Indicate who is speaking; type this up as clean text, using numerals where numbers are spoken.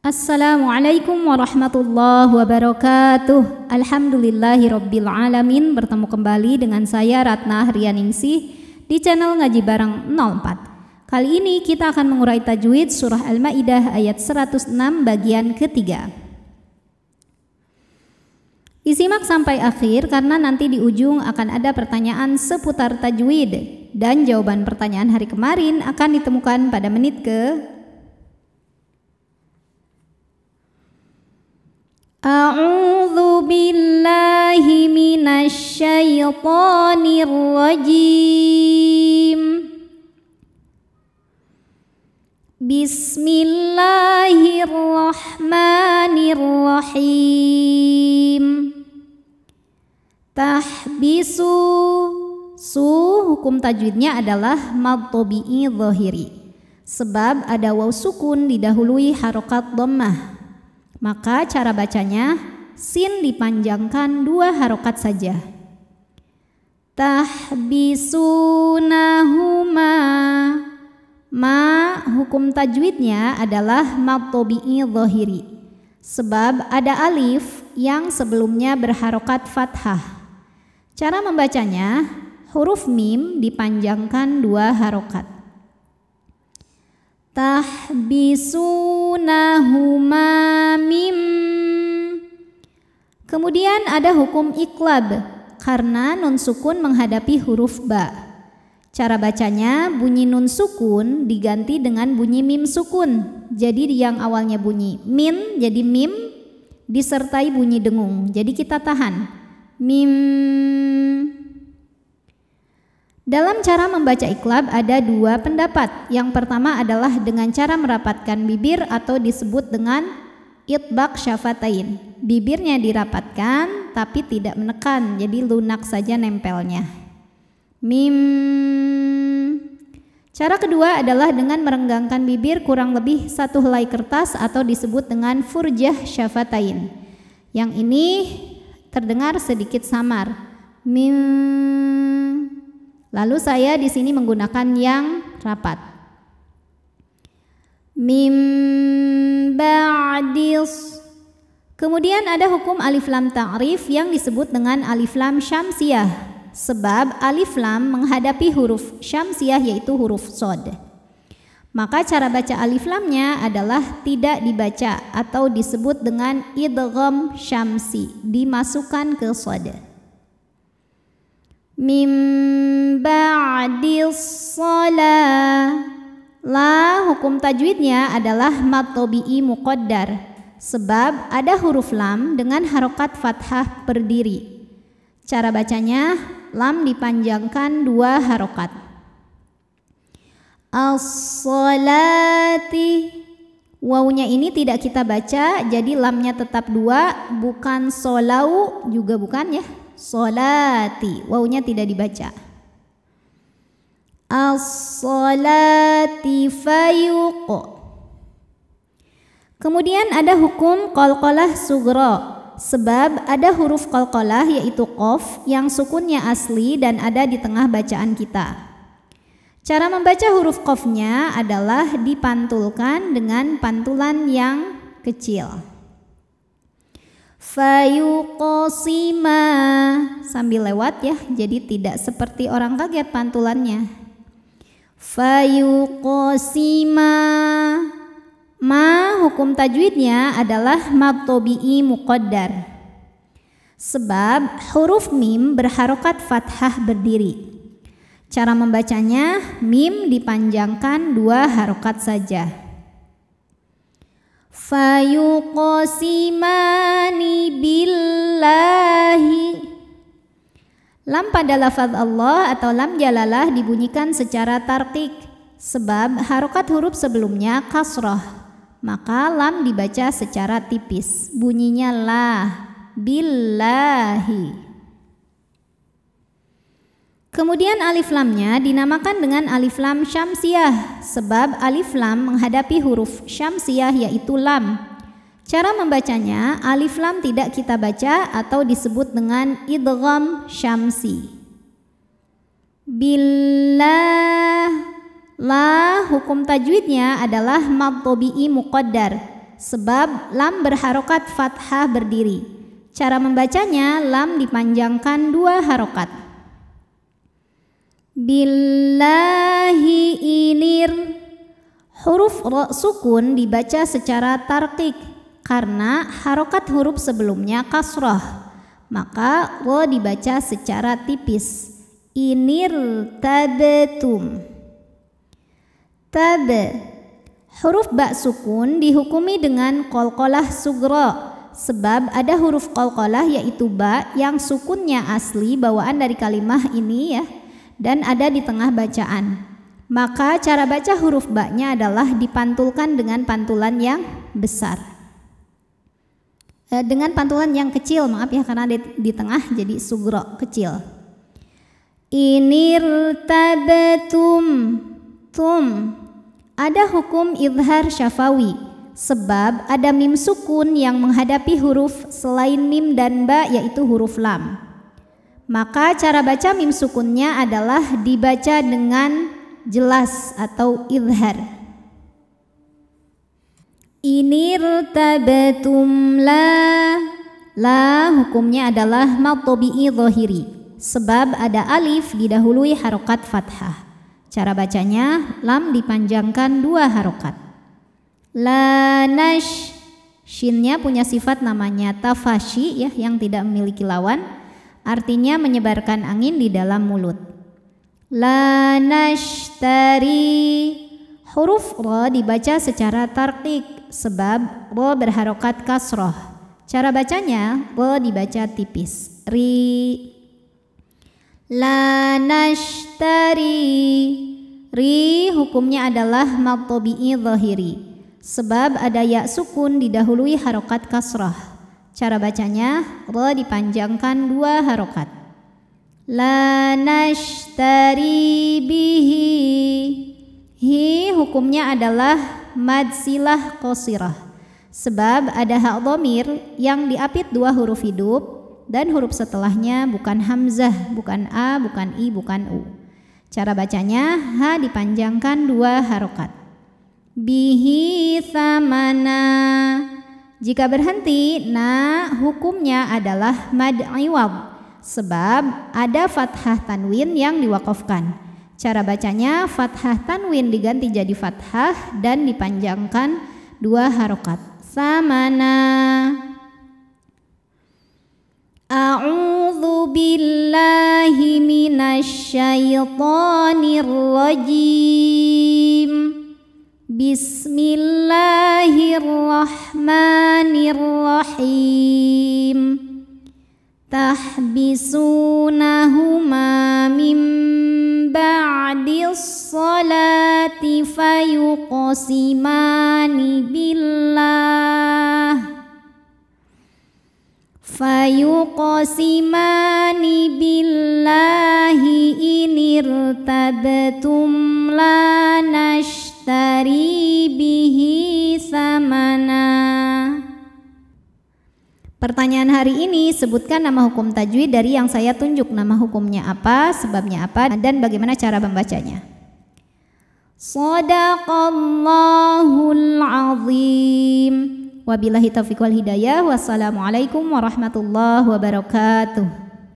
Speaker 1: Assalamualaikum warahmatullahi wabarakatuh. Alhamdulillahirabbil alamin. Bertemu kembali dengan saya Ratna Hrianingsih di channel Ngaji Bareng 04. Kali ini kita akan mengurai tajwid surah Al-Maidah ayat 106 bagian ketiga. Disimak sampai akhir karena nanti di ujung akan ada pertanyaan seputar tajwid dan jawaban pertanyaan hari kemarin akan ditemukan pada menit ke A'udzu billahi minasy syaithanir rajim. Bismillahirrahmanirrahim. Tahbisu. Hukum tajwidnya adalah mad tabi'i dhahiri. Sebab ada waw sukun didahului harokat dhammah. Maka cara bacanya sin dipanjangkan 2 harokat saja. Tahbisunahuma. Hukum tajwidnya adalah mad tabi'i dhahiri. Sebab ada alif yang sebelumnya berharokat fathah. Cara membacanya huruf mim dipanjangkan 2 harokat. Tahbisunahuma mim. Kemudian ada hukum iqlab karena nun sukun menghadapi huruf ba. Cara bacanya bunyi nun sukun diganti dengan bunyi mim sukun. Jadi yang awalnya bunyi min jadi mim disertai bunyi dengung. Jadi kita tahan mim. Dalam cara membaca iqlab ada 2 pendapat. Yang pertama adalah dengan cara merapatkan bibir atau disebut dengan itbaq syafatain. Bibirnya dirapatkan tapi tidak menekan, jadi lunak saja nempelnya. Mim. Cara kedua adalah dengan merenggangkan bibir kurang lebih 1 helai kertas atau disebut dengan furjah syafatain. Yang ini terdengar sedikit samar. Mim. Lalu saya di sini menggunakan yang rapat. Mim ba'dis. Kemudian ada hukum alif lam ta'rif yang disebut dengan alif lam syamsiyah. Sebab alif lam menghadapi huruf syamsiyah yaitu huruf shad. Maka cara baca alif lamnya adalah tidak dibaca atau disebut dengan idgham syamsi, dimasukkan ke shad. Mim ba'dis shalah. Hukum tajwidnya adalah mad tabi'i muqaddar. Sebab ada huruf lam dengan harokat fathah berdiri. Cara bacanya lam dipanjangkan 2 harokat. As-salati. Wawunya ini tidak kita baca, jadi lamnya tetap 2, bukan solau juga bukan ya. Solati, wawunya tidak dibaca. As-salati fayuq. Kemudian ada hukum qalqalah sugro. Sebab ada huruf qalqalah yaitu qaf yang sukunnya asli dan ada di tengah bacaan kita. Cara membaca huruf qafnya adalah dipantulkan dengan pantulan yang kecil. Fayuqasima, sambil lewat ya, jadi tidak seperti orang kaget pantulannya. Fayuqasima. Hukum tajwidnya adalah mad tabi'i muqaddar. Sebab huruf mim berharokat fathah berdiri. Cara membacanya mim dipanjangkan 2 harokat saja. Fayuqasimani billahi. Lam pada lafaz Allah atau lam jalalah dibunyikan secara tarqiq. Sebab harokat huruf sebelumnya kasrah. Maka lam dibaca secara tipis. Bunyinya lah. Billahi. Kemudian alif lamnya dinamakan dengan alif lam syamsiyah. Sebab alif lam menghadapi huruf syamsiyah yaitu lam. Cara membacanya alif lam tidak kita baca atau disebut dengan idgham syamsi. Billah. Hukum tajwidnya adalah mad tabi'i muqaddar. sebab lam berharokat fathah berdiri. Cara membacanya, lam dipanjangkan 2 harokat. Billahi inir. Huruf ro sukun dibaca secara tarqiq karena harokat huruf sebelumnya kasrah, maka ro dibaca secara tipis. Inir tabetum. Tabe. Huruf ba sukun dihukumi dengan qalqalah sughra sebab ada huruf qalqalah yaitu ba yang sukunnya asli bawaan dari kalimah ini ya, dan ada di tengah bacaan. Maka cara baca huruf ba-nya adalah dipantulkan dengan pantulan yang besar. Dengan pantulan yang kecil, maaf ya, karena di tengah jadi sugro, kecil. Inir tabetum. Tum. Ada hukum idhar syafawi sebab ada mim sukun yang menghadapi huruf selain mim dan ba yaitu huruf lam. Maka cara baca mim sukunnya adalah dibaca dengan jelas atau idhar. Inir tabetum la hukumnya adalah mad tabi'i zahiri sebab ada alif didahului harokat fathah. Cara bacanya, lam dipanjangkan 2 harokat. La nash, shinnya punya sifat namanya tafashi ya, yang tidak memiliki lawan, artinya menyebarkan angin di dalam mulut. La nashtari. Huruf ro dibaca secara tarqiq sebab ro berharokat kasroh. Cara bacanya, ro dibaca tipis. Ri. La nashtari. Ri hukumnya adalah mad tabi'i zahiri sebab ada ya sukun didahului harokat kasroh. Cara bacanya, ro dipanjangkan 2 harokat. La nashtari bihi. Hi hukumnya adalah mad silah qasirah sebab ada hak dhamir yang diapit 2 huruf hidup dan huruf setelahnya bukan hamzah, bukan a, bukan i, bukan u. Cara bacanya, ha dipanjangkan 2 harokat. Bihi thamana. Jika berhenti, na hukumnya adalah mad iwad sebab ada fathah tanwin yang diwakafkan. Cara bacanya, fathah tanwin diganti jadi fathah dan dipanjangkan 2 harokat. Samana. A'udzu billahi minasyaitonir rajim. Bismillahirrahmanirrahim. Tahbisunahuma min ba'dis salati fayuqsimani billahi inirtabtum la nashtari bihi samana. Pertanyaan hari ini, sebutkan nama hukum tajwid dari yang saya tunjuk. Nama hukumnya apa, sebabnya apa, dan bagaimana cara membacanya. Shadaqallahul azim. Wabillahi taufiq wal hidayah. Wassalamualaikum warahmatullahi wabarakatuh.